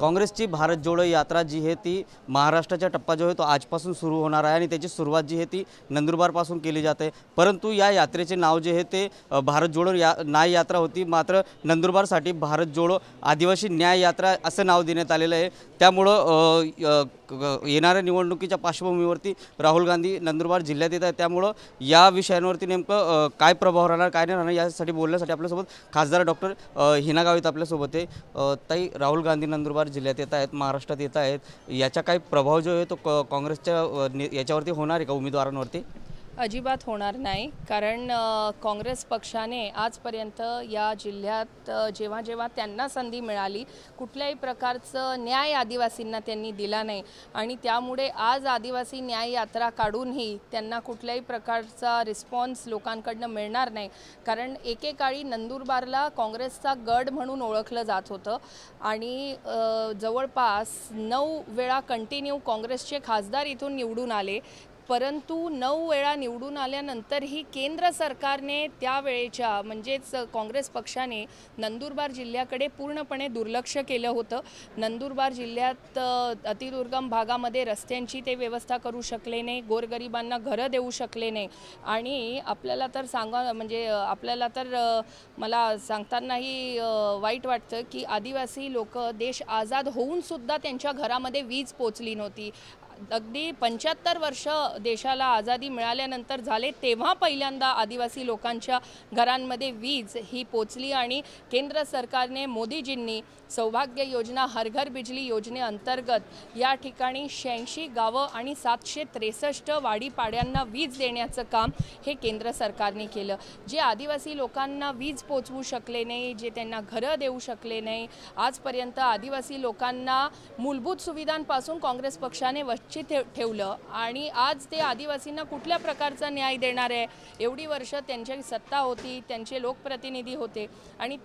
काँग्रेसची भारत जोडो यात्रा जी आहे ती महाराष्ट्राचा टप्पा जो आहे तो आजपासून सुरू होणार आहे आणि त्याची सुरुवात जी आहे ती नंदुरबारपासून केली जाते। परंतु या यात्रेचे नाव जे आहे ते भारत जोडो न्याय यात्रा होती, मात्र नंदुरबारसाठी भारत जोडो आदिवासी न्याय यात्रा असं नाव देण्यात आलेलं आहे। त्यामुळं येणाऱ्या निवडणुकीच्या पार्श्वभूमीवरती राहुल गांधी नंदुरबार जिल्ह्यात येत आहेत, त्यामुळं या विषयांवरती नेमकं काय प्रभाव राहणार काय नाही राहणार यासाठी बोलण्यासाठी आपल्यासोबत खासदार डॉक्टर हिना गावित आपल्यासोबत आहे। ताई, राहुल गांधी नंदुरबार जिल्ह्यात येत आहेत, महाराष्ट्रात येत आहेत, याचा काही प्रभाव जो आहे तो काँग्रेसच्या याच्यावरती होणार आहे का, उमेदवारांवरती? अजिबात होणार नाही, कारण काँग्रेस पक्षाने आजपर्यंत या जिल्ह्यात जेव्हा जेव्हा त्यांना संधी मिळाली कुठल्याही प्रकारचं न्याय आदिवासींना त्यांनी दिला नाही आणि त्यामुळे आज आदिवासी न्याय यात्रा काढूनही त्यांना कुठल्याही प्रकारचा रिस्पॉन्स लोकांकडनं मिळणार नाही। कारण एकेकाळी नंदुरबारला काँग्रेसचा गड म्हणून ओळखलं जात होतं आणि जवळपास 9 वेळा कंटिन्यू काँग्रेसचे खासदार इथून निवडून आले, परंतु 9 वेळा निवडून आल्यानंतरही केंद्र सरकारने त्यावेळेच्या म्हणजेच काँग्रेस पक्षाने नंदुरबार जिल्ह्याकडे पूर्णपणे दुर्लक्ष केलं होतं। नंदुरबार जिल्ह्यात अतिदुर्गम भागामध्ये रस्त्यांची ते व्यवस्था करू शकले नाही, गोरगरिबांना घरं देऊ शकले नाही आणि आपल्याला तर आपल्याला तर मला सांगतानाही वाईट वाटतं की आदिवासी लोक देश आझाद होऊन सुद्धा त्यांच्या घरामध्ये वीज पोचली नव्हती। अगदी 75 वर्ष देशाला आझादी मिळाल्यानंतर झाले तेव्हा पहिल्यांदा आदिवासी लोकांच्या घरांमध्ये वीज ही पोचली आणि केंद्र सरकारने मोदीजींनी सौभाग्य योजना, हर घर बिजली योजनेअंतर्गत या ठिकाणी 86 गावं आणि 763 वाडीपाड्यांना वीज देण्याचं काम हे केंद्र सरकारने केलं। जे आदिवासी लोकांना वीज पोचवू शकले नाही, जे त्यांना घरं देऊ शकले नाही, आजपर्यंत आदिवासी लोकांना मूलभूत सुविधांपासून काँग्रेस पक्षाने वंचित ठेवलं आणि आज ते आदिवासींना कुठल्या प्रकारचा न्याय देणार आहे? एवढी वर्ष त्यांची सत्ता होती, त्यांचे लोकप्रतिनिधी होते आणि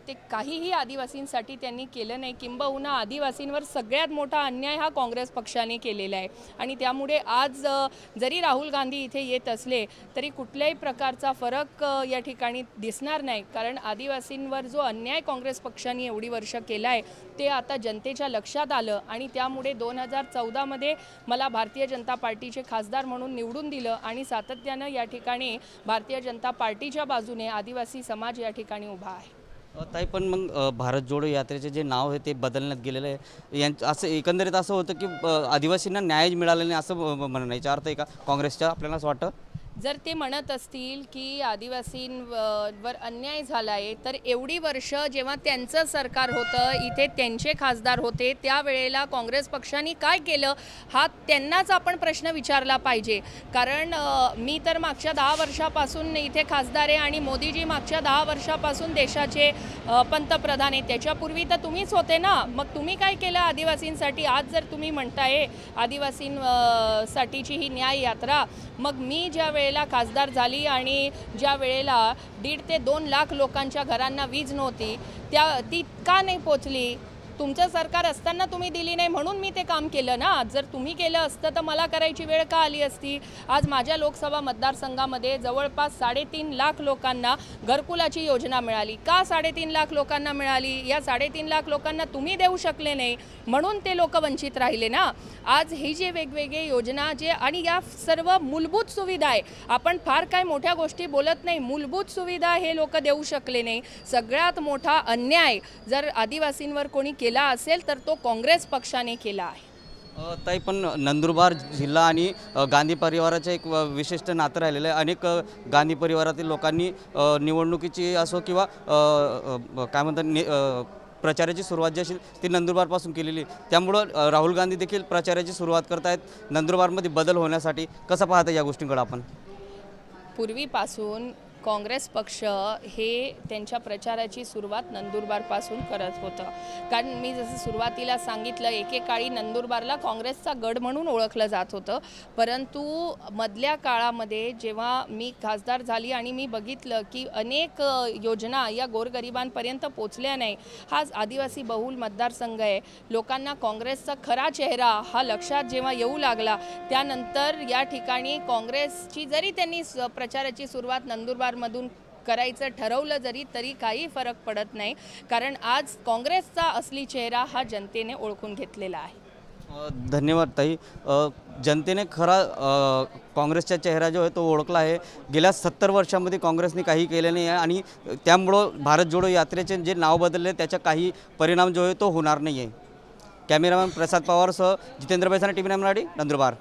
ते काहीही आदिवासींसाठी त्यांनी केलं नाही। किंबहुना आदिवासींवर सगळ्यात मोठा अन्याय हा काँग्रेस पक्षाने केलेला आहे आणि त्यामुळे आज जरी राहुल गांधी इथे येत असले तरी कुठल्याही प्रकारचा फरक या ठिकाणी दिसणार नाही, कारण आदिवासींवर जो अन्याय काँग्रेस पक्षाने एवढी वर्ष केला आहे ते आता जनतेच्या लक्षात आलं आणि त्यामुळे 2014 मध्ये मला भारतीय जनता पार्टीचे खासदार म्हणून निवडून दिलं आणि सातत्यानं या ठिकाणी भारतीय जनता पार्टीच्या बाजूने आदिवासी समाज या ठिकाणी उभा आहे। ताई, पण मग भारत जोडो यात्रेचे जे नाव आहे ते बदलण्यात गेलेलं आहे, असं एकंदरीत असं होतं की आदिवासींना न्याय मिळाला नाही असं म्हणण्याचा अर्थ आहे का काँग्रेसच्या? आपल्याला असं वाटतं जर ते म्हणत असतील की आदिवासींवर अन्याय झाला आहे तर एवढी वर्ष जेव्हा त्यांचं सरकार होतं, इथे त्यांचे खासदार होते, त्यावेळेला काँग्रेस पक्षाने काय केलं हा त्यांनाच आपण प्रश्न विचारला पाहिजे। कारण मी तर मागच्या 10 वर्षापासून इथे खासदार आहे आणि मोदीजी मागच्या 10 वर्षापासून देशाचे पंतप्रधान आहे, त्याच्यापूर्वी तर तुम्हीच होते ना, मग तुम्ही काय केलं आदिवासींसाठी? आज जर तुम्ही म्हणताय आदिवासींसाठीची ही न्याय यात्रा, मग मी ज्या वेळेला खासदार झाली आणि ज्या वेळेला 1.5 ते 2 लाख लोकांच्या घरांना वीज नव्हती ती का नाही पोचली? तुमचं सरकार असताना तुम्ही दिली नाही म्हणून मी ते काम केलं ना। जर तुम्ही केलं असतं तर मला करायची वेळ का आली असती? आज माझ्या लोकसभा मतदारसंघामध्ये जवळपास 3.5 लाख लोकांना घरकुलाची योजना मिळाली। का 3.5 लाख लोकांना मिळाली? या 3.5 लाख लोकांना तुम्ही देऊ शकले नाही म्हणून ते लोक वंचित राहिले ना। आज ही जे वेगवेगळे योजना जे आणि या सर्व मूलभूत सुविधा आहे, आपण फार काय मोठ्या गोष्टी बोलत नाही, मूलभूत सुविधा हे लोक देऊ शकले नाही। सगळ्यात मोठा अन्याय जर आदिवासींवर कोणी केला असेल तर तो काँग्रेस पक्षाने केला आहे। ताई, पण नंदुरबार जिल्हा आणि गांधी परिवाराचं एक विशिष्ट नातं राहिलेलं आहे। अनेक गांधी परिवारातील लोकांनी निवडणुकीची असो किंवा काय म्हणतात प्रचाराची सुरुवात जी असेल ती नंदुरबारपासून केलेली, त्यामुळं राहुल गांधी देखील प्रचाराची सुरुवात करत आहेत नंदुरबारमध्ये बदल होण्यासाठी। कसं पाहता या गोष्टींकडे आपण? पूर्वीपासून काँग्रेस पक्ष हे त्यांच्या प्रचाराची सुरुवात नंदुरबारपासून करत होतं, कारण मी जसं सुरुवातीला सांगितलं एकेकाळी नंदुरबारला काँग्रेसचा गड म्हणून ओळखलं जात होतं, परंतु मधल्या काळामध्ये जेव्हा मी खासदार झाली आणि मी बघितलं की अनेक योजना या गोरगरिबांपर्यंत पोचल्या नाही। हा आदिवासी बहुल मतदारसंघ आहे, लोकांना काँग्रेसचा खरा चेहरा हा लक्षात जेव्हा येऊ लागला त्यानंतर या ठिकाणी काँग्रेसची जरी त्यांनी प्रचाराची सुरुवात नंदुरबार मधून करायचं ठरवलं जरी तरी काही फरक पडत नाही, कारण आज काँग्रेसचा असली चेहरा हा जनतेने ओळखून घेतलेला आहे. धन्यवाद ताई. जनतेने खरा काँग्रेसचा चेहरा जो आहे तो ओळखला आहे. गेल्या 70 वर्षांमध्ये काँग्रेसने काही केलं नाही आहे आणि त्यामुळं भारत जोडो यात्रेचे जे नाव बदलले त्याचा काही परिणाम जो आहे तो होणार नाही आहे. कॅमेरामॅन प्रसाद पवारसह जितेंद्र बैसाने, TV9 मराठी, नंदुरबार.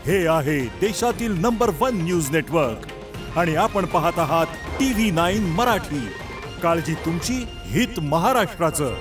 हे आहे देशातील नंबर 1 न्यूज नेटवर्क आणि आपण पाहत आहात TV9 मराठी. काळजी तुमची, हित महाराष्ट्राचं.